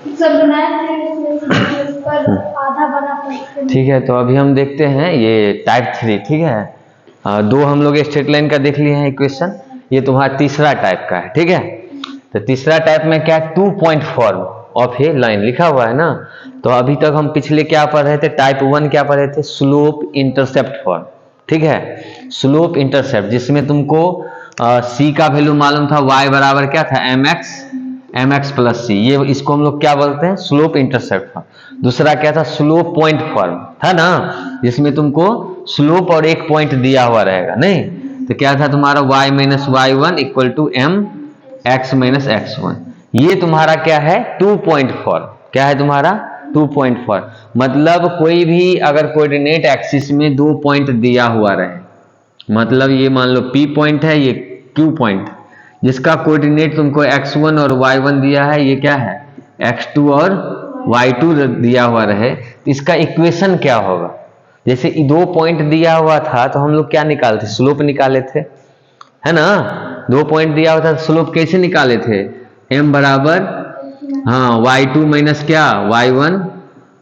सब बनाए थे पर आधा बना। ठीक है, तो अभी हम देखते हैं ये टाइप 3। ठीक है, दो हम लोग स्ट्रेट लाइन का देख लिए हैं इक्वेशन, ये तुम्हारा तीसरा टाइप का है। ठीक है, तो तीसरा टाइप में क्या, 2 point form of A line लिखा हुआ है ना। तो अभी तक हम पिछले क्या पढ़ रहे थे, टाइप 1 क्या पढ़ रहे थे, स्लोप इंटरसेप्ट फॉर्म। ठीक है, स्लोप इंटरसेप्ट, जिसमें तुमको सी का वैल्यू मालूम था, y बराबर क्या था, mx प्लस सी, ये इसको हम लोग क्या बोलते हैं, स्लोप इंटरसेप्ट फॉर्म। दूसरा क्या था, स्लोप पॉइंट फॉर्म था ना, जिसमें तुमको स्लोप और एक पॉइंट दिया हुआ रहेगा, नहीं तो क्या था तुम्हारा, y minus y1 equal to m x minus x1। ये तुम्हारा क्या है, 2 पॉइंट फॉर्म। क्या है तुम्हारा, 2 पॉइंट फॉर्म। मतलब कोई भी अगर कोऑर्डिनेट एक्सिस में 2 पॉइंट दिया हुआ रहे, मतलब ये मान लो P पॉइंट है, ये Q पॉइंट, जिसका कोऑर्डिनेट तुमको x1 और y1 दिया है, ये क्या है, x2 और y2 दिया हुआ रहे, तो इसका इक्वेशन क्या होगा। जैसे 2 पॉइंट दिया हुआ था तो हम लोग क्या निकालते, स्लोप निकाले थे, है ना। 2 पॉइंट दिया हुआ था, स्लोप कैसे निकाले थे, m बराबर, हाँ, y2 माइनस क्या, y1,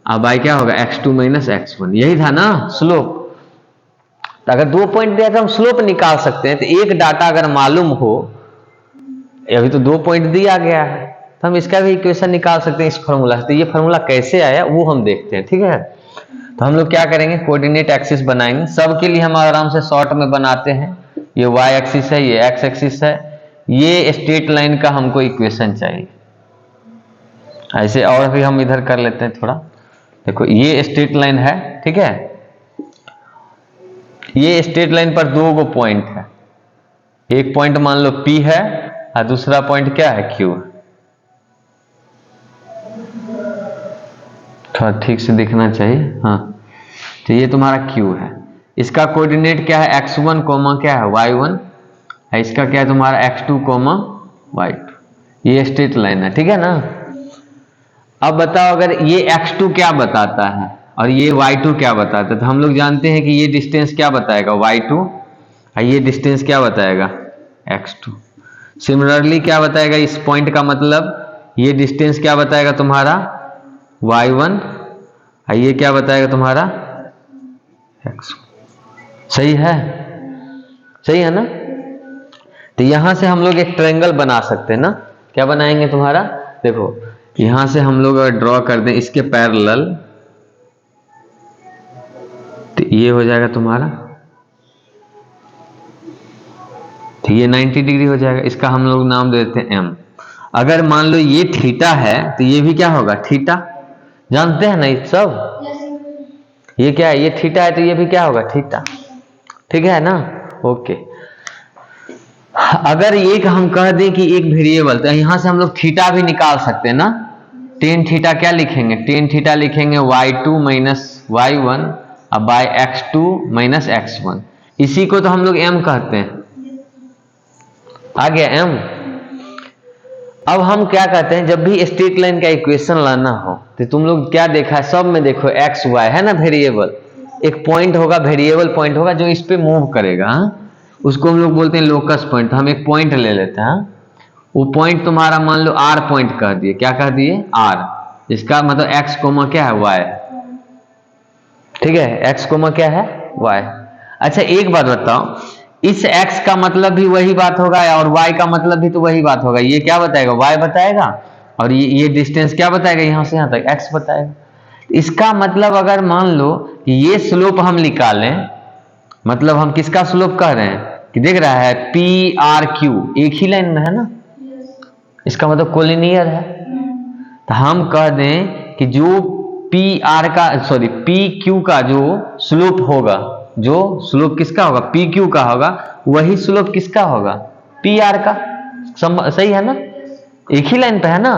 अब y क्या होगा, x2 माइनस x1, यही था ना स्लोप। तो अगर 2 पॉइंट दिया तो हम स्लोप निकाल सकते हैं। तो एक डाटा अगर मालूम हो, अभी तो 2 पॉइंट दिया गया है, तो हम इसका भी इक्वेशन निकाल सकते हैं इस फॉर्मूला से। तो ये फॉर्मूला कैसे आया वो हम देखते हैं। ठीक है, तो हम लोग क्या करेंगे, कोऑर्डिनेट एक्सिस बनाएंगे। सबके लिए हम आराम से शॉर्ट में बनाते हैं। ये y एक्सिस है, ये x एक्सिस है, ये स्ट्रेट लाइन का हमको इक्वेशन चाहिए। ऐसे और भी हम इधर कर लेते हैं थोड़ा। देखो ये स्ट्रेट लाइन है, ठीक है, ये स्ट्रेट लाइन पर 2 पॉइंट है, एक पॉइंट मान लो P है और दूसरा पॉइंट क्या है, Q। थोड़ा ठीक से दिखना चाहिए, हाँ। तो ये तुम्हारा Q है, इसका कोऑर्डिनेट क्या है, x1 कोमा क्या है, y1 है, इसका क्या है तुम्हारा x2 कोमा y2। ये स्ट्रेट लाइन है, ठीक है ना। अब बताओ अगर ये x2 क्या बताता है और ये y2 क्या बताता है, तो हम लोग जानते हैं कि ये डिस्टेंस क्या बताएगा, y2, और ये डिस्टेंस क्या बताएगा, x2। सिमिलरली क्या बताएगा, इस पॉइंट का मतलब ये डिस्टेंस क्या बताएगा तुम्हारा, y1, और ये क्या बताएगा तुम्हारा, x1। सही है, सही है ना। तो यहां से हम लोग एक ट्रायंगल बना सकते हैं ना। क्या बनाएंगे तुम्हारा, देखो यहां से हम लोग अगर ड्रॉ कर दें इसके पैरेलल, तो ये हो जाएगा तुम्हारा, तो ये 90 डिग्री हो जाएगा। इसका हम लोग नाम दे देते हैं m। अगर मान लो ये थीटा है तो ये भी क्या होगा, थीटा, जानते हैं ना ये सब। ये क्या है, ये थीटा है तो ये भी क्या होगा, थीटा। ठीक है ना, ओके। अगर एक हम कह दें कि एक वेरिएबल, तो यहां से हम लोग थीटा भी निकाल सकते हैं ना। टेन थीटा क्या लिखेंगे, टेन थीटा लिखेंगे y2 माइनस y1 अब बाय x2 माइनस x1। इसी को तो हम लोग m कहते हैं, आ गया m। अब हम क्या कहते हैं, जब भी स्ट्रेट लाइन का इक्वेशन लाना हो तो तुम लोग क्या देखा है, सब में देखो x y है ना, वेरिएबल, एक पॉइंट होगा, वेरिएबल पॉइंट होगा जो इस पे मूव करेगा, उसको हम लोग बोलते हैं लोकस पॉइंट। तो हम एक पॉइंट ले लेते हैं, वो पॉइंट तुम्हारा मान लो r पॉइंट कह दिए, क्या कह दिए, r, इसका मतलब x कोमा क्या है, y। ठीक है, x कोमा क्या है, y। अच्छा एक बात बताओ, इस x का मतलब भी वही बात होगा और y का मतलब भी तो वही बात होगा। ये क्या बताएगा, y बताएगा, और ये डिस्टेंस क्या बताएगा, यहां से यहां तक x बताएगा। इसका मतलब अगर मान लो कि ये स्लोप हम निकालें, मतलब हम किसका स्लोप कह रहे हैं, कि देख रहा है पी आर क्यू एक ही लाइन में है ना, इसका मतलब कोलिनियर है। तो हम कह दें कि जो पी आर का, सॉरी पी क्यू का जो स्लोप होगा, जो स्लोप किसका होगा, पी क्यू का होगा, वही स्लोप किसका होगा, पी आर का। सही है ना, एक ही लाइन पे है ना।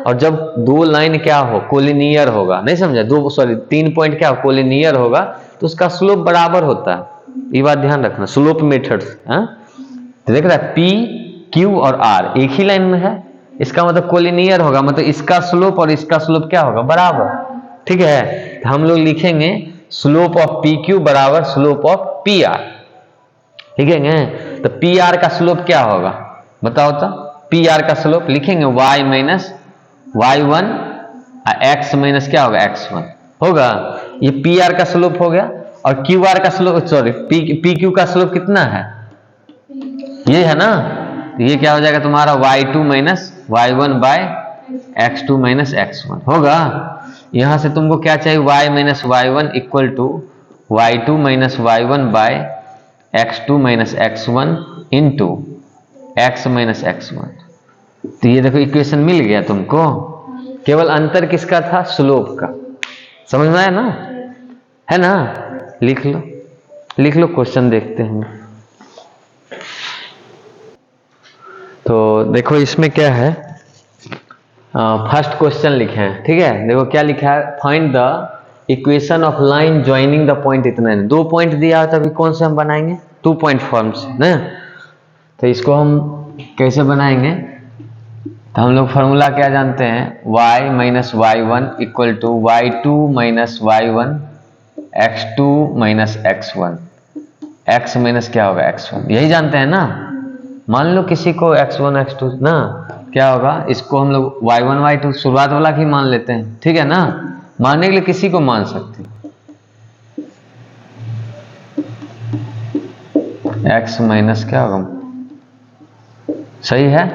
और जब दो लाइन क्या हो, कोलिनियर होगा, नहीं समझा, दो सॉरी 3 पॉइंट क्या हो, कोलिनियर होगा, तो उसका स्लोप बराबर होता है। ये बात ध्यान रखना, स्लोप मेथड्स। तो देख रहा है पी क्यू और आर एक ही लाइन में है, इसका मतलब कोलिनियर होगा, मतलब इसका स्लोप और इसका स्लोप क्या होगा, बराबर। ठीक है, तो हम लोग लिखेंगे स्लोप ऑफ पी क्यू बराबर स्लोप ऑफ पी आर। ठीक है, तो पी आर का स्लोप क्या होगा बताओ, तो पी आर का स्लोप लिखेंगे y minus y1 x minus क्या होगा x1 होगा। ये पी आर का स्लोप हो गया और क्यू आर का स्लोप, सॉरी पी क्यू का स्लोप कितना है, ये है ना। तो ये क्या हो जाएगा तुम्हारा y2 minus y1 by x2 minus x1 होगा। यहां से तुमको क्या चाहिए, y minus y1 equal to y2 minus y1 by x2 minus x1 into x minus x1। तो ये देखो इक्वेशन मिल गया तुमको, केवल अंतर किसका था, स्लोप का। समझ में आया ना, है ना। लिख लो लिख लो, क्वेश्चन देखते हैं। तो देखो इसमें क्या है, फर्स्ट क्वेश्चन लिखे हैं, ठीक है। देखो क्या लिखा है, find the equation of line joining the point. इतना है, 2 पॉइंट दिया है, तो अभी कौन से हम बनाएंगे, 2 पॉइंट फॉर्म से ना। तो इसको हम कैसे बनाएंगे, तो हम लोग फॉर्मूला क्या जानते हैं, y minus y1 equal to y2 minus y1 x2 minus x1, x minus क्या होगा x1, यही जानते हैं ना। मान लो किसी को x1 x2 ना, क्या होगा, इसको हम लोग y1 y2 शुरुआत वाला ही मान लेते हैं, ठीक है ना। मानने के लिए किसी को मान सकते हैं, x माइनस क्या होगा, सही है,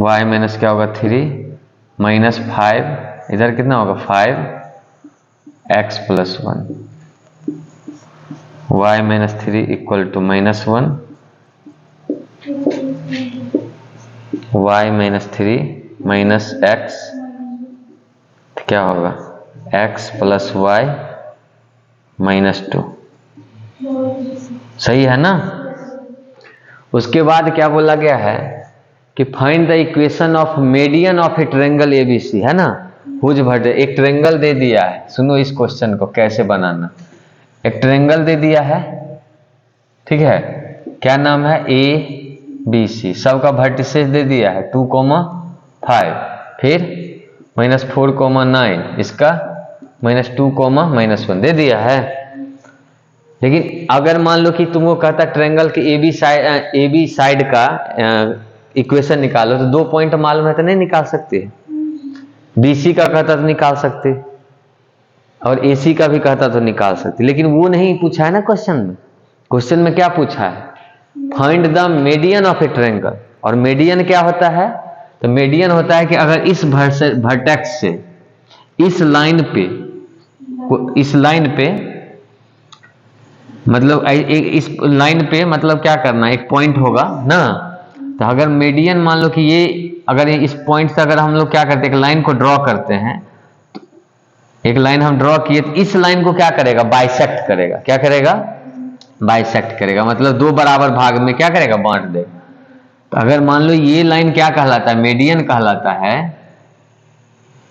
y माइनस क्या होगा 3 माइनस 5, इधर कितना होगा 5x plus 1, y minus 3 equal to minus 1, y minus 3 minus x, क्या होगा x प्लस y माइनस 2, सही है ना। उसके बाद क्या बोला गया है कि find the equation of median of A triangle ABC, है ना। हुज भट एक ट्रायंगल दे दिया है, सुनो इस क्वेश्चन को कैसे बनाना। एक ट्रायंगल दे दिया है, ठीक है, क्या नाम है ए बी सी, सबका वर्टिसेस दे दिया है 2, 5, फिर -4, 9, इसका -2, -1 दे दिया है। लेकिन अगर मान लो कि तुमको कहता ट्रायंगल के ए बी साइड का इक्वेशन निकालो, तो 2 पॉइंट मालूम है तो नहीं निकाल सकते। बीसी का कहता तो निकाल सकते, और एसी का भी कहता तो निकाल सकते, लेकिन वो नहीं पूछा है ना क्वेश्चन में। क्वेश्चन में क्या पूछा है, find the median of A triangle. और मीडियन क्या होता है, तो मीडियन होता है कि अगर इस वर्टेक्स से इस लाइन पे मतलब इस लाइन पे मतलब क्या करना, एक पॉइंट होगा ना। तो अगर मीडियन मान लो कि ये, अगर इस पॉइंट से अगर हम लोग क्या करते हैं, एक लाइन को ड्रॉ करते हैं, एक लाइन हम ड्रॉ किए, तो इस लाइन को क्या करेगा, बाइसेक्ट करेगा। क्या करेगा, बाइसेक्ट करेगा, मतलब 2 बराबर भाग में क्या करेगा, बांट देगा। तो अगर मान लो ये लाइन क्या कहलाता है, मीडियन कहलाता है,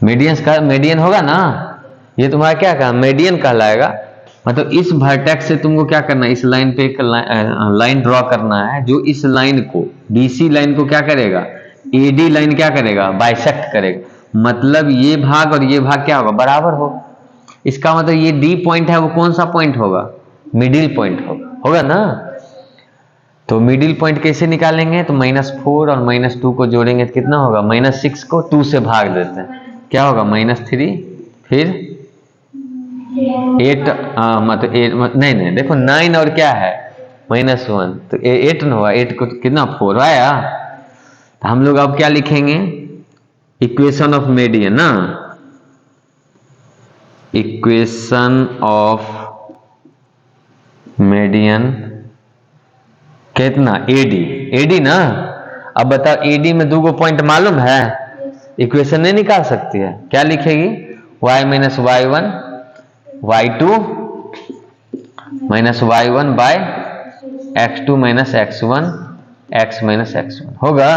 मीडियन होगा ना, ये तुम्हारा क्या कहा, मीडियन कहलाएगा। मतलब इस वर्टेक्स से तुमको क्या करना है, इस लाइन पे एक लाइन ड्रॉ करना है, जो इस लाइन को, बीसी लाइन को क्या करेगा, एडी लाइन क्या करेगा, बाइसेक्ट करेगा। मतलब ये भाग और ये भाग क्या होगा, बराबर होगा। इसका मतलब ये डी पॉइंट है, वो कौन सा पॉइंट होगा, मिडिल पॉइंट होगा ना। तो मिडिल पॉइंट कैसे निकालेंगे, तो -4 और -2 को जोड़ेंगे तो कितना होगा, -6 को 2 से भाग देते हैं, क्या होगा -3, फिर 8, मतलब 8 नहीं देखो 9 और क्या है -1, तो 8 न हुआ, 8 को कितना 4 आया। तो हम लोग अब क्या लिखेंगे, इक्वेशन ऑफ मीडियन ना, इक्वेशन ऑफ मीडियन कितना, एडी ना। अब बताओ एडी में 2 पॉइंट मालूम है, इक्वेशन नहीं निकाल सकती है। क्या लिखेगी, y minus y1 y2 minus y1 by x2 minus x1 x minus x1 होगा।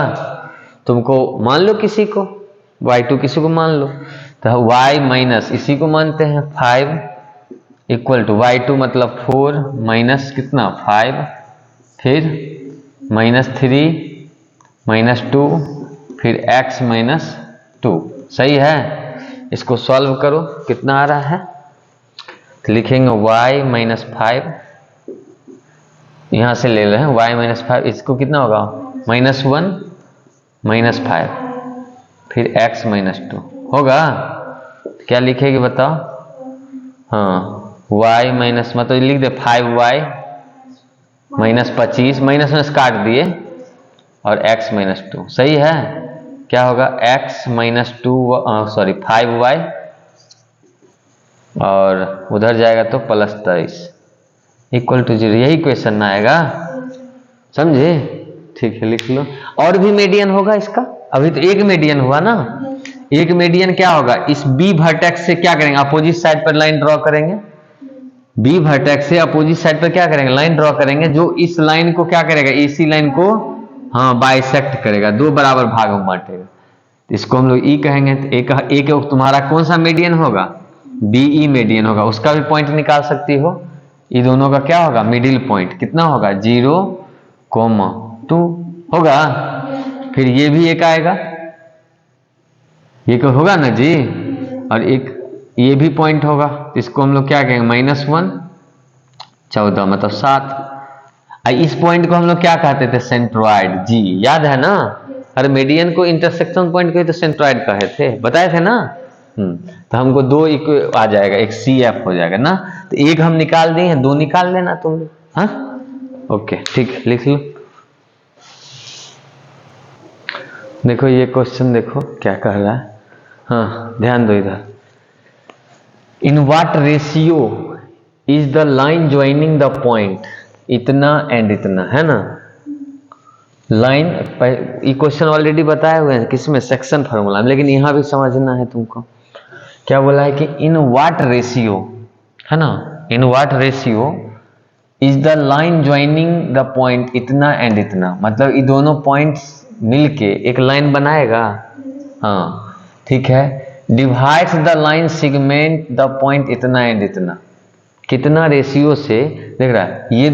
तुमको मान लो किसी को y2, किसी को मान लो, तो y माइनस इसी को मानते हैं 5 इक्वल टू y2 मतलब 4 माइनस कितना 5, फिर -3 -2, फिर x माइनस 2, सही है। इसको सॉल्व करो, कितना आ रहा है, तो लिखेंगे y माइनस 5, यहां से ले रहे हैं y माइनस 5, इसको कितना होगा -1 -5, फिर x माइनस 2, होगा? क्या लिखेगी बताओ? हाँ, y माइनस, मतलब लिख दे 5y माइनस 25, माइनस माइनस काट दिए, और x माइनस 2। सही है? क्या होगा? x माइनस 2, सॉरी 5y, और उधर जाएगा तो प्लस 23 इक्वल टू 0। यही क्वेश्चन ना आएगा, समझे? ठीक है, लिख लो। और भी मीडियन होगा इसका? अभी तो एक मीडियन हुआ ना। एक मीडियन क्या होगा? इस बी वर्टेक्स से क्या करेंगे? अपोजिट साइड पर लाइन ड्रॉ करेंगे। बी वर्टेक्स से अपोजिट साइड पर क्या करेंगे? लाइन ड्रॉ करेंगे, जो इस लाइन को क्या करेगा? एसी लाइन को हाँ बाइसेक्ट करेगा, दो बराबर भाग में बांटेगा। इसको हम लोग ई कहेंगे। तो एक तुम्हारा कौन सा मीडियन होगा? बीई मीडियन होगा। उसका भी पॉइंट निकाल सकती हो। ये दोनों का क्या होगा? मिडिल पॉइंट कितना होगा? 0,2 होगा। फिर ये भी एक आएगा, ये को होगा ना जी, और एक ये भी पॉइंट होगा। इसको हम लोग क्या कहेंगे? -1, 14 मतलब 7। इस पॉइंट को हम लोग क्या कहते थे? सेंट्रॉइड जी, याद है ना? अरे मीडियन को इंटरसेक्शन पॉइंट को तो सेंट्रॉइड कहे थे, बताए थे ना। तो हमको दो एक आ जाएगा, एक CF हो जाएगा ना। तो एक हम निकाल दिए हैं, दो निकाल लेना तुम। हाँ ओके, ठीक, लिख लो। देखो ये क्वेश्चन देखो क्या कह रहा है। हाँ ध्यान दो इधर। In what ratio is the line joining the point इतना एंड इतना, है ना। लाइन, ये क्वेश्चन ऑलरेडी बताए हुए हैं किसमें? सेक्शन फार्मूला में, लेकिन यहां भी समझना है तुमको। क्या बोला है कि इन व्हाट रेशियो, है ना, in what ratio is the line joining the point इतना एंड इतना, मतलब ये दोनों पॉइंट्स मिलके एक लाइन बनाएगा। हाँ ठीक है। Divides the line segment the point इतना एंड इतना, कितना रेशियो से, देख रहा है, ये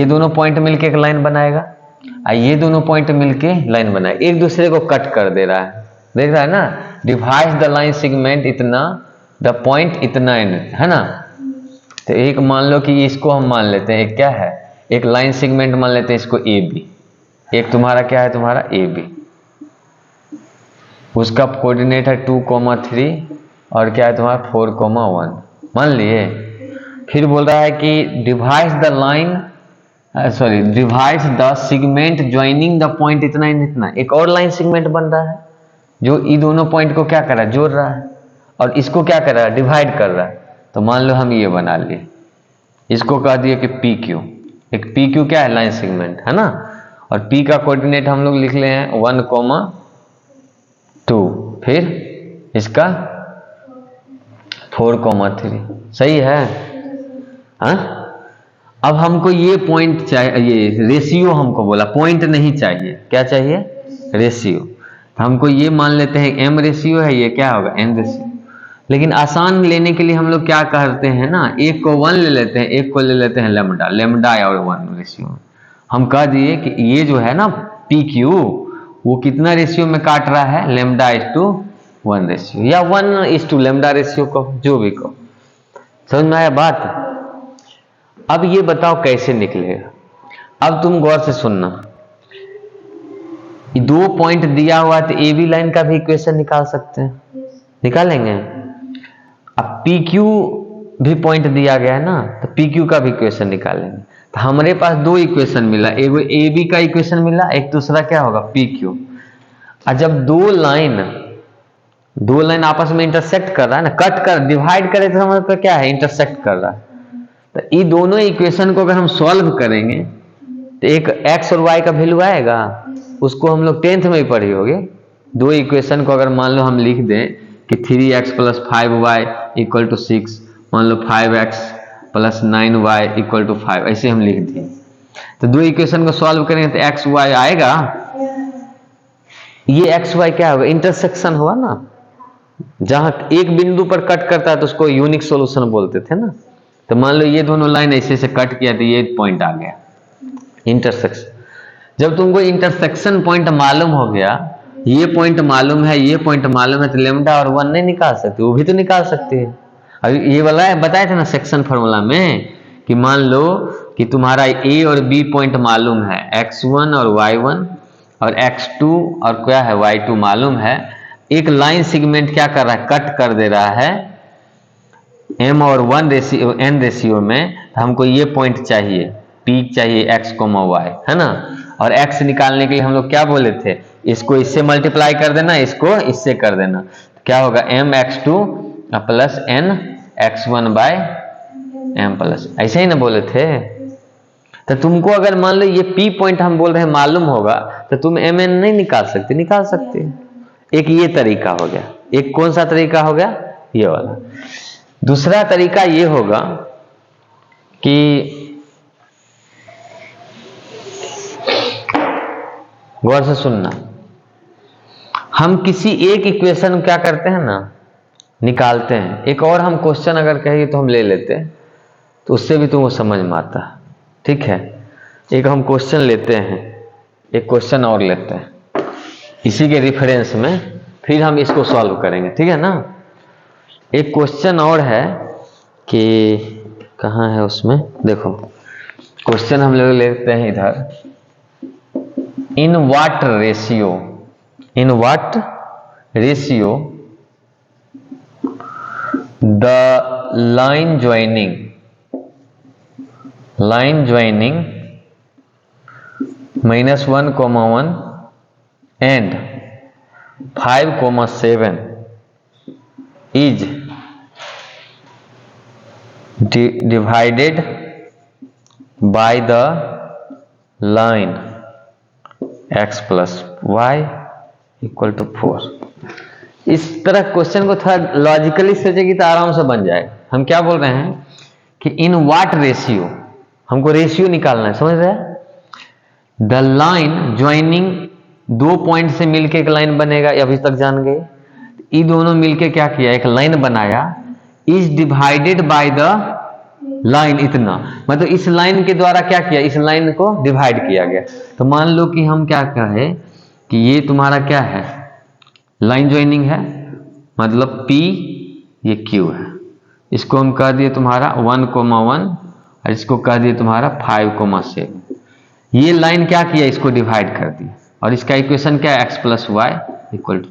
दोनों पॉइंट मिलके एक लाइन बनाएगा, ये दोनों पॉइंट मिलके लाइन बनाएगा, एक दूसरे को कट कर दे रहा है, देख रहा है ना। डिवाइड्स द लाइन सेगमेंट इतना, द पॉइंट इतना एंड, है ना। तो एक मान लो कि इसको हम मान लेते हैं, एक क्या है? एक लाइन सेगमेंट मान लेते हैं इसको AB। एक तुम्हारा क्या है? तुम्हारा AB, उसका कोऑर्डिनेट है 2,3 और क्या है तुम्हारा 4,1 मान लिए। फिर बोल रहा है कि divides the line, sorry divides the segment joining the point इतना एंड इतना, एक और लाइन सेगमेंट बन रहा है जो ये दोनों पॉइंट को क्या कर रहा है? जोड़ रहा है, और इसको क्या कर रहा है? डिवाइड कर रहा है। तो मान लो हम ये बना लिए, इसको कह दिए कि PQ। एक PQ क्या है? लाइन सेगमेंट, है ना। और P का कोऑर्डिनेट हम लोग लिख ले हैं 1,2, फिर इसका 4,3। सही है? हाँ, अब हमको ये पॉइंट चाहिए, ये रेशियो हमको बोला, पॉइंट नहीं चाहिए, क्या चाहिए? रेशियो। तो हमको ये मान लेते हैं M रेशियो है, ये क्या होगा? N ratio. लेकिन आसान लेने के लिए हम लोग क्या करते हैं ना, एक को 1 ले लेते हैं, एक को ले लेते हैं लेमडा, लेमडा और 1 रेशियो। हम कह दिए कि ये जो है ना PQ, वो कितना रेशियो में काट रहा है? λ/1 रेशियो, या 1:λ रेशियो कहो, जो भी कहो। समझ में आया बात? अब ये बताओ कैसे निकलेगा। अब तुम गौर से सुनना, ये दो पॉइंट दिया हुआ है तो AB लाइन का भी इक्वेशन निकाल सकते हैं, निकालेंगे। अब PQ भी पॉइंट दिया गया है ना, तो PQ का भी इक्वेशन निकालेंगे। तो हमारे पास दो इक्वेशन मिला, एक AB का इक्वेशन मिला, एक दूसरा क्या होगा? PQ। और जब दो लाइन आपस में इंटरसेक्ट कर रहा है ना, कट कर डिवाइड करे तो हमारे पास क्या है? इंटरसेक्ट कर रहा है। तो ये दोनों इक्वेशन को अगर हम सॉल्व करेंगे तो एक x और y का वैल्यू आएगा, उसको हम लोग 10th में ही पढ़े होंगे। दो इक्वेशन को अगर मान लो हम लिख दें कि 3x + 5y = 6, मान लो 5x + 9y = 5, ऐसे हम लिख दिए। तो दो इक्वेशन को सॉल्व करेंगे तो x y आएगा। ये x y क्या होगा? इंटरसेक्शन हुआ ना, जहां एक बिंदु पर कट करता है तो उसको यूनिक सॉल्यूशन बोलते थे ना। तो मान लो ये दोनों लाइन ऐसे से कट किया तो ये पॉइंट आ गया, इंटरसेक्शन। जब तुमको इंटरसेक्शन पॉइंट मालूम हो गया, ये पॉइंट मालूम है, ये पॉइंट मालूम है, तो लेमडा और 1 नहीं निकाल सकते? वो भी तो निकाल सकते हैं। अभी ये वाला है, बताया था ना सेक्शन फार्मूला में, कि मान लो कि तुम्हारा A और B पॉइंट मालूम है, x1 और y1 और x2 और क्या है? y2 मालूम है। एक लाइन सेगमेंट क्या कर रहा है, कट कर दे रहा है m और 1 रेशियो n रेशियो में। हमको ये पॉइंट चाहिए, पीक चाहिए x, y, है ना। और x निकालने के लिए हम लोग क्या बोले थे, इसको इससे मल्टीप्लाई कर देना, इसको इससे कर देना, तो क्या होगा mx2 plus n x1 by m plus, ऐसे ही ना बोले थे। तो तुमको अगर मान लो ये P पॉइंट हम बोल रहे हैं मालूम होगा, तो तुम mn नहीं निकाल सकते, निकाल सकते। एक ये तरीका हो गया। एक कौन सा तरीका हो गया, ये वाला। दूसरा तरीका ये होगा कि गौर से सुनना, हम किसी एक इक्वेशन क्या करते हैं ना, निकालते हैं। एक और हम क्वेश्चन अगर कहेंगे तो हम ले लेते हैं, तो उससे भी तुमको समझ में आता है, ठीक है। एक हम क्वेश्चन लेते हैं, एक क्वेश्चन और लेते हैं इसी के रेफरेंस में, फिर हम इसको सॉल्व करेंगे, ठीक है ना। एक क्वेश्चन और है कि कहाँ है उसमें, देखो क्वेश्चन हम लोग लेते हैं इधर, in what ratio the line joining -1, 1 and 5, 7 is divided by the line x plus y equal to 4। इस तरह क्वेश्चन को थोड़ा लॉजिकली सोचेगी तो आराम से बन जाएगा। हम क्या बोल रहे हैं कि इन व्हाट रेशियो, हमको रेशियो निकालना है, समझ रहे हैं। द लाइन ज्वाइनिंग, दो पॉइंट से मिलके एक लाइन बनेगा, ये अभी तक जान गए। ये दोनों मिलके क्या किया, एक लाइन बनाया। Is divided by the line, इतना मतलब इस लाइन के द्वारा क्या किया, इस लाइन को डिवाइड किया गया। तो मान लो कि हम क्या कहें कि ये तुम्हारा क्या है, लाइन ज्वाइनिंग है, मतलब P ये Q है। इसको हम कह दिए तुम्हारा 1, 1 और इसको कह दिए तुम्हारा 5, 7। ये लाइन क्या किया, इसको डिवाइड कर दिया, और इसका इक्वेशन क्या है, x plus Y equal to.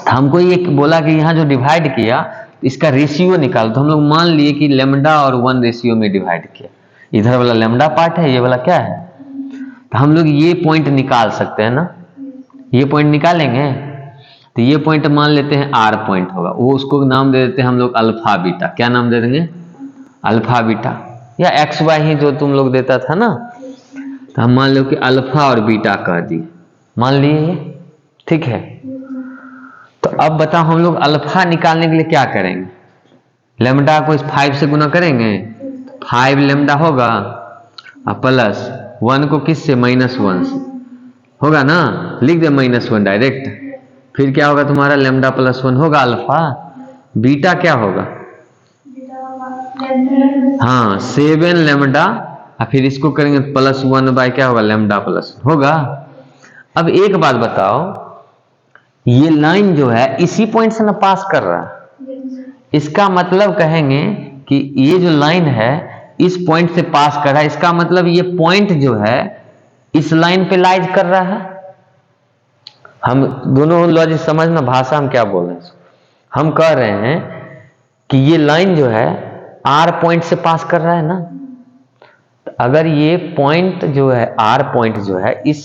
हमको ये बोला कि यहाँ जो डिवाइड किया इसका रेशियो निकाल, तो हम लोग मान लिए कि लेमडा और 1 रेशियो में डिवाइड किया। इधर वाला लेमडा पार्ट है, ये वाला क्या है, तो हम लोग ये पॉइंट निकाल सकते हैं ना। ये पॉइंट निकालेंगे तो ये पॉइंट मान लेते हैं R पॉइंट होगा, वो उसको नाम दे देते हैं हम लोग अल्फा बीटा। क्या नाम दे देंगे, अल्फा बीटा, या एक्स वाई ही जो तुम लोग देता था ना। तो हम मान लो कि अल्फा और बीटा कह दिए, मान लिए, ठीक है। तो अब बताओ हम लोग अल्फा निकालने के लिए क्या करेंगे, लेमडा को इस 5 से गुना करेंगे, 5 लेमडा होगा और प्लस 1 को किस से, -1 से होगा ना, लिख दे -1 डायरेक्ट। फिर क्या होगा तुम्हारा, लेमडा प्लस 1 होगा अल्फा, बीटा क्या होगा, हाँ 7 लेमडा, और फिर इसको करेंगे +1 बाय क्या होगा, लेमडा प्लस होगा। अब एक बात बताओ, ये लाइन जो है इसी पॉइंट से ना पास कर रहा है, इसका मतलब कहेंगे कि ये जो लाइन है इस पॉइंट से पास कर रहा है, इसका मतलब ये पॉइंट जो है इस लाइन पे लाइज कर रहा है। हम दोनों लॉजिक समझना, भाषा हम क्या बोल रहे हैं। हम कह रहे हैं कि ये लाइन जो है R पॉइंट से पास कर रहा है ना, तो अगर ये पॉइंट जो है R पॉइंट जो है इस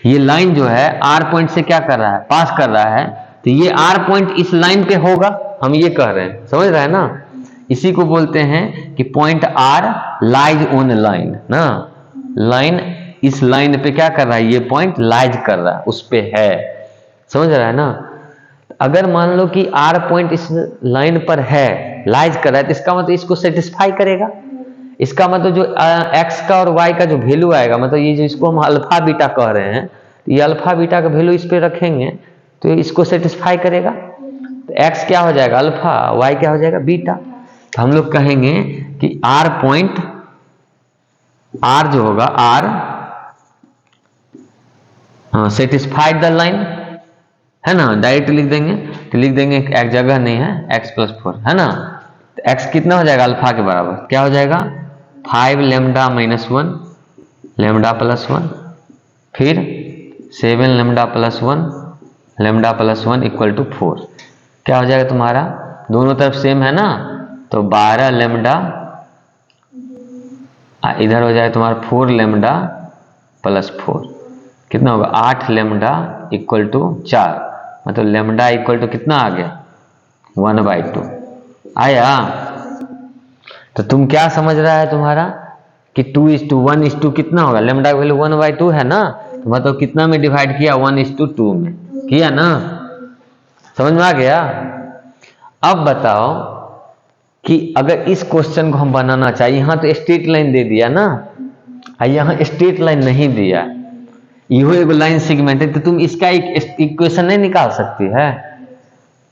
ये लाइन जो है R पॉइंट से क्या कर रहा है, पास कर रहा है, तो ये R पॉइंट इस लाइन पे होगा, हम ये कह रहे हैं, समझ रहे हैं ना। इसी को बोलते हैं कि point R lies on line ना, लाइन इस लाइन पे क्या कर रहा है, ये पॉइंट लाइज कर रहा है, उस पे है, समझ रहा है ना। अगर मान लो कि R पॉइंट इस लाइन पर है, लाइज कर रहा है, तो इसका मतलब इसको सेटिस्फाई करेगा। इसका मतलब जो x का और y का जो वैल्यू आएगा, मतलब ये जो इसको हम अल्फा बीटा कह रहे हैं, तो ये अल्फा बीटा का वैल्यू इस पे रखेंगे तो इसको सेटिस्फाई करेगा। तो x क्या हो जाएगा अल्फा, y क्या हो जाएगा बीटा। तो हम लोग कहेंगे कि R पॉइंट, R जो होगा R सेटिस्फाइड द लाइन, है ना, डायरेक्ट लिख देंगे, तो लिख देंगे एक जगह नहीं है, x प्लस 4 है ना। तो x कितना हो जाएगा, अल्फा के बराबर क्या हो जाएगा, 5 लेमडा -1 लेमडा प्लस 1, फिर 7 लेमडा प्लस 1 इक्वल टू 4। क्या हो जाएगा तुम्हारा, दोनों तरफ सेम है ना, तो 12 लेमडा, इधर हो जाएगा तुम्हारा 4 लेमडा प्लस 4, कितना होगा 8 लेमडा इक्वल टू 4, मतलब लेमडा इक्वल टू कितना आ गया 1/2 आया। तो तुम क्या समझ रहा है तुम्हारा कि 2:1:2 कितना होगा, लेमडा का वैल्यू 1/2 है ना, तो मतलब कितना में डिवाइड किया 1:2 में किया ना, समझ में आ गया। अब बताओ कि अगर इस क्वेश्चन को हम बनाना चाहिए, यहाँ तो स्ट्रेट लाइन दे दिया ना, यहाँ स्ट्रेट लाइन नहीं दिया, यो एक लाइन सेगमेंट है, तो तुम इसका एक इक्वेशन नहीं निकाल सकती है।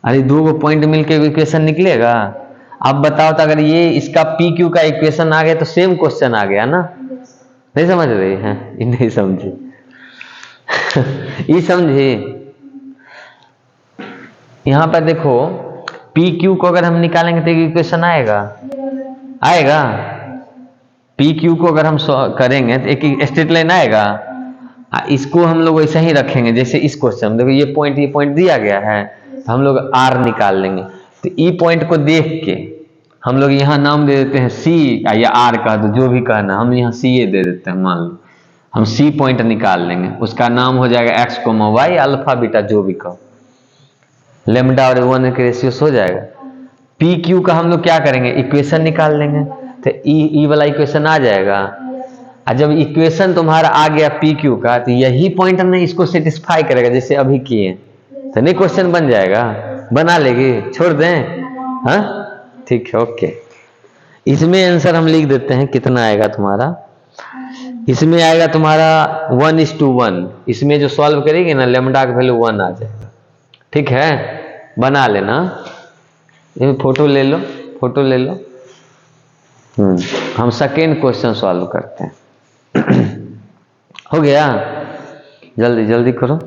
अरे दो पॉइंट मिलके इक्वेशन निकलेगा। अब बताओ तो अगर ये इसका पी क्यू का इक्वेशन आ गया तो सेम क्वेश्चन आ गया ना, नहीं समझ रही है, नहीं समझे ये समझे। यहां पर देखो पी क्यू को अगर हम निकालेंगे तो इक्वेशन आएगा पी क्यू को अगर हम करेंगे तो एक स्ट्रेट लाइन आएगा। इसको हम लोग वैसे ही रखेंगे जैसे इस क्वेश्चन, देखो ये पॉइंट दिया गया है, तो हम लोग आर निकाल लेंगे। तो ई पॉइंट को देख के हम लोग यहाँ नाम दे देते हैं सी या आर का, तो जो भी कहना हम यहाँ सी ए दे देते हैं। मान लो हम सी पॉइंट निकाल लेंगे, उसका नाम हो जाएगा X comma Y alpha beta जो भी कहो, लेमडा और 1 के रेशियो हो जाएगा। पी क्यू का हम लोग क्या करेंगे, इक्वेशन निकाल लेंगे, तो ई वाला इक्वेशन आ जाएगा। और जब इक्वेशन तुम्हारा आ गया पी क्यू का, तो यही पॉइंट हमने इसको सेटिस्फाई करेगा जैसे अभी किए, तो नहीं क्वेश्चन बन जाएगा, बना लेगी, छोड़ दें। हाँ ठीक है, ओके। इसमें आंसर हम लिख देते हैं, कितना आएगा तुम्हारा, इसमें आएगा तुम्हारा 1:1। इसमें जो सॉल्व करेगी ना, लेमडा का वैल्यू 1 आ जाएगा। ठीक है, बना लेना, ये फोटो ले लो। हम सेकेंड क्वेश्चन सॉल्व करते हैं हो गया, जल्दी करो।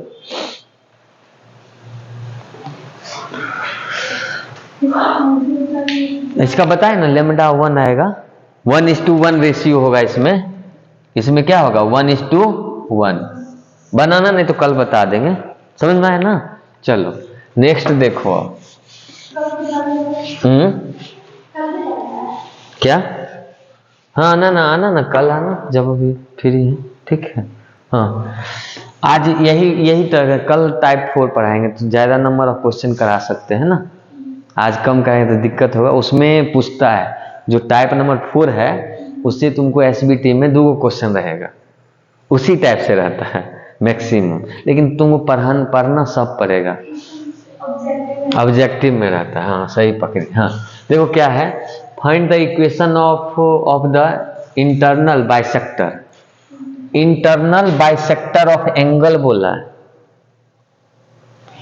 इसका बताए ना, लेमडा 1 आएगा, 1:1 रेशियो होगा इसमें क्या होगा 1:1। बनाना नहीं तो कल बता देंगे, समझ में आया ना। चलो नेक्स्ट देखो। क्या, हाँ आना ना कल आना जब अभी फ्री है, ठीक है। हाँ आज यही तरह, कल टाइप 4 पढ़ाएंगे तो ज्यादा नंबर ऑफ क्वेश्चन करा सकते हैं ना, आज कम करें तो दिक्कत होगा। उसमें पूछता है जो टाइप नंबर 4 है, उससे तुमको एसबीटी में 2 क्वेश्चन रहेगा, उसी टाइप से रहता है मैक्सिमम, लेकिन तुमको पढ़ना सब पड़ेगा, ऑब्जेक्टिव में रहता है। हाँ सही पकड़ी। हाँ देखो क्या है, find the equation of the internal bisector of angle बोला है।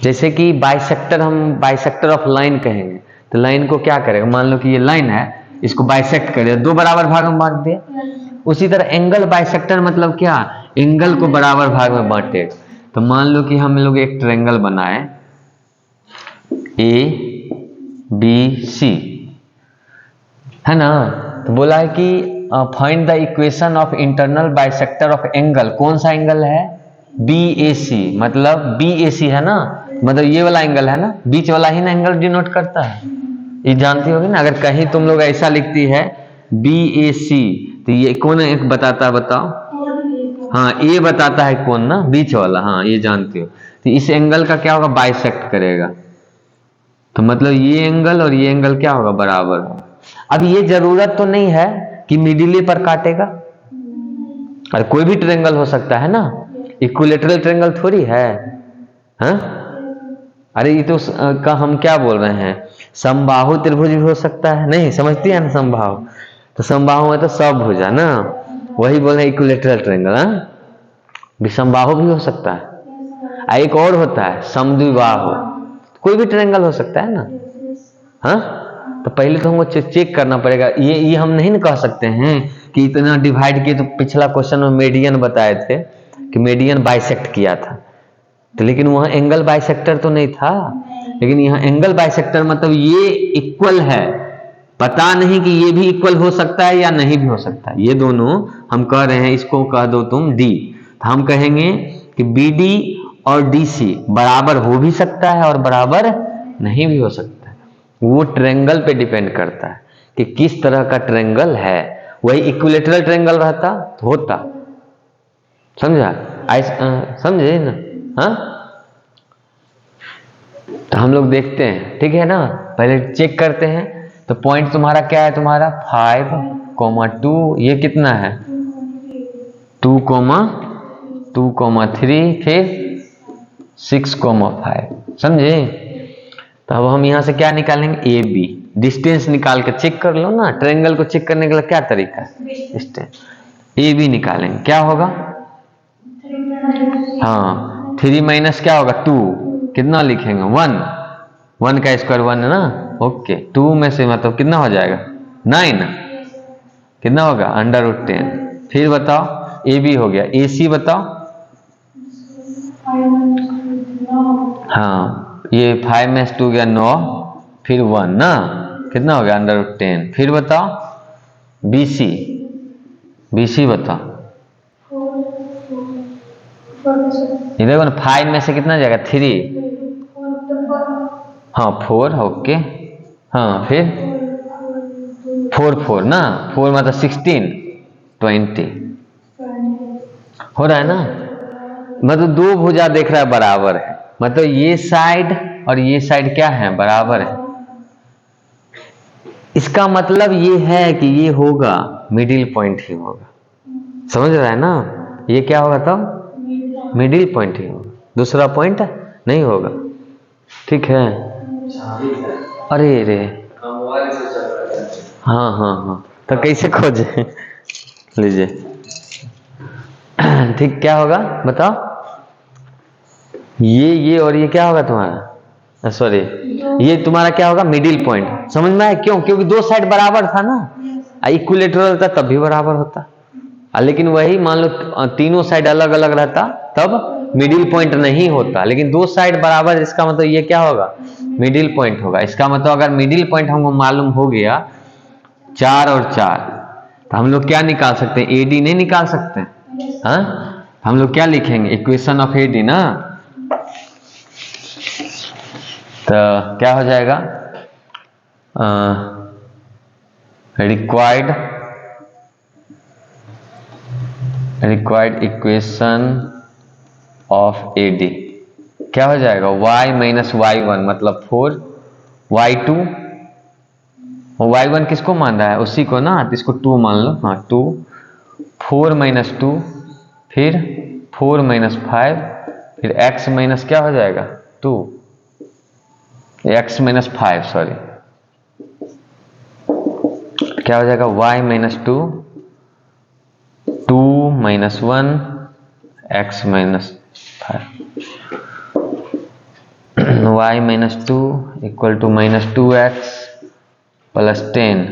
जैसे कि बाइसेक्टर, हम बाइसेक्टर ऑफ लाइन कहेंगे, तो लाइन को क्या करेगा, मान लो कि ये लाइन है, इसको बाइसेक्ट कर दिया, 2 बराबर भाग में बांट दिया। उसी तरह एंगल बाइसेक्टर मतलब क्या, एंगल को बराबर भाग में बांटे। तो मान लो कि हम लोग एक ट्रायंगल बनाए ABC, है ना, तो बोला है कि find the equation of internal bisector of angle. कौन सा एंगल है, BAC, मतलब BAC है ना, मतलब ये वाला एंगल है ना, बीच वाला ही ना एंगल डिनोट करता है, ये जानती होगी ना। अगर कहीं तुम लोग ऐसा लिखती है BAC, तो ये कौन एक बताता है, बताओ। हाँ A बताता है कौन ना, बीच वाला, हाँ ये जानती हो। तो इस एंगल का क्या होगा, बाइसेक्ट करेगा, तो मतलब ये एंगल और ये एंगल क्या होगा, बराबर होगा। अब ये जरूरत तो नहीं है कि मिडिल पर काटेगा, और कोई भी ट्रायंगल हो सकता है ना, इक्विलेटरल ट्रायंगल थोड़ी है। हाँ अरे ये तो का हम क्या बोल रहे हैं, समबाहु त्रिभुज भी हो सकता है, नहीं समझती है ना समबाहु, तो समबाहु है तो सबभुजा ना, वही बोल रहे हैं इक्विलेटरल ट्रायंगल। हाँ समबाहु भी हो सकता है, एक और होता है समद्विबाहु, कोई भी ट्रायंगल हो सकता है ना। हाँ तो पहले तो हमको चेक करना पड़ेगा, ये हम नहीं कह सकते हैं कि इतना डिवाइड किए। तो पिछला क्वेश्चन में मेडियन बताए थे कि मेडियन बाइसेक्ट किया था, तो लेकिन वहां एंगल बाइसेक्टर तो नहीं था, लेकिन यहाँ एंगल बाइसेक्टर मतलब ये इक्वल है, पता नहीं कि ये भी इक्वल हो सकता है या नहीं भी हो सकता है। ये दोनों हम कह रहे हैं, इसको कह दो तुम D, तो हम कहेंगे कि BD और DC बराबर हो भी सकता है और बराबर नहीं भी हो सकता है। वो ट्रायंगल पे डिपेंड करता है कि किस तरह का ट्रायंगल है। वही इक्विलेटरल ट्रायंगल रहता तो होता, समझा? समझे ना? हाँ, तो हम लोग देखते हैं, ठीक है ना। पहले चेक करते हैं। तो पॉइंट तुम्हारा क्या है? तुम्हारा 5,2, ये कितना है? 2,3, फिर 6,5, समझे? तो अब हम यहां से क्या निकालेंगे? AB, डिस्टेंस निकाल के चेक कर लो ना। ट्रायंगल को चेक करने के लिए क्या तरीका है? डिस्टेंस। AB निकालेंगे, क्या होगा? हाँ, 3 माइनस क्या होगा? 2, कितना लिखेंगे? 1 का स्क्वायर 1 है ना। ओके, 2 में से मतलब कितना हो जाएगा? 9, कितना होगा? √10। फिर बताओ, AB हो गया। AC बताओ। हाँ, ये 5 में से 2 गया 9, फिर 1 ना, कितना हो गया? √10। फिर बताओ BC बताओ। ये देखो ना, 5 में से कितना जाएगा? 3, हाँ 4, ओके। हाँ फिर 4 ना, 4 मतलब 16, 20 हो रहा है ना। मतलब दो भुजा देख रहा है बराबर है, मतलब ये साइड और ये साइड क्या है? बराबर है। इसका मतलब ये है कि ये होगा मिडिल पॉइंट ही होगा, समझ रहा है ना। ये क्या होगा तब? मिडिल पॉइंट ही होगा, दूसरा पॉइंट नहीं होगा, ठीक है। अरे रे, हाँ, तो कैसे खोजे? लीजिए ठीक, क्या होगा बताओ? ये और ये क्या होगा तुम्हारा? सॉरी, ये तुम्हारा क्या होगा? Middle point. समझ में आया? क्यों? क्योंकि दो साइड बराबर था ना। इक्विलेटरल था तब भी बराबर होता, लेकिन वही मान लो तीनों साइड अलग अलग रहता तब मिडिल पॉइंट नहीं होता। लेकिन दो साइड बराबर, इसका मतलब ये क्या होगा? मिडिल पॉइंट होगा। इसका मतलब अगर मिडिल पॉइंट हमको मालूम हो गया 4 और 4, तो हम लोग क्या निकाल सकते हैं? AD नहीं निकाल सकते? हाँ, हम लोग क्या लिखेंगे? इक्वेशन ऑफ AD ना। तो क्या हो जाएगा? रिक्वायर्ड इक्वेशन ऑफ AD क्या हो जाएगा? y माइनस y1 मतलब 4, y2, y1 किसको मान रहा है? उसी को ना, तो इसको 2 मान लो। हाँ 2, 4 माइनस 2, फिर 4 माइनस 5, फिर x माइनस क्या हो जाएगा? 2, x माइनस 5, सॉरी, क्या हो जाएगा? y minus 2, 2 minus 1, x minus 5, y minus 2 equal to minus 2x plus 10,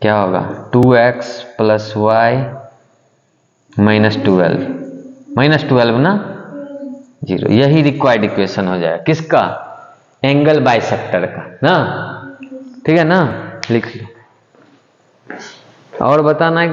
क्या होगा? 2x प्लस y माइनस 12 ना, 0। यही रिक्वायर्ड इक्वेशन हो जाएगा किसका? एंगल बाइसेक्टर का ना, ठीक है ना। लिख लो और बताना है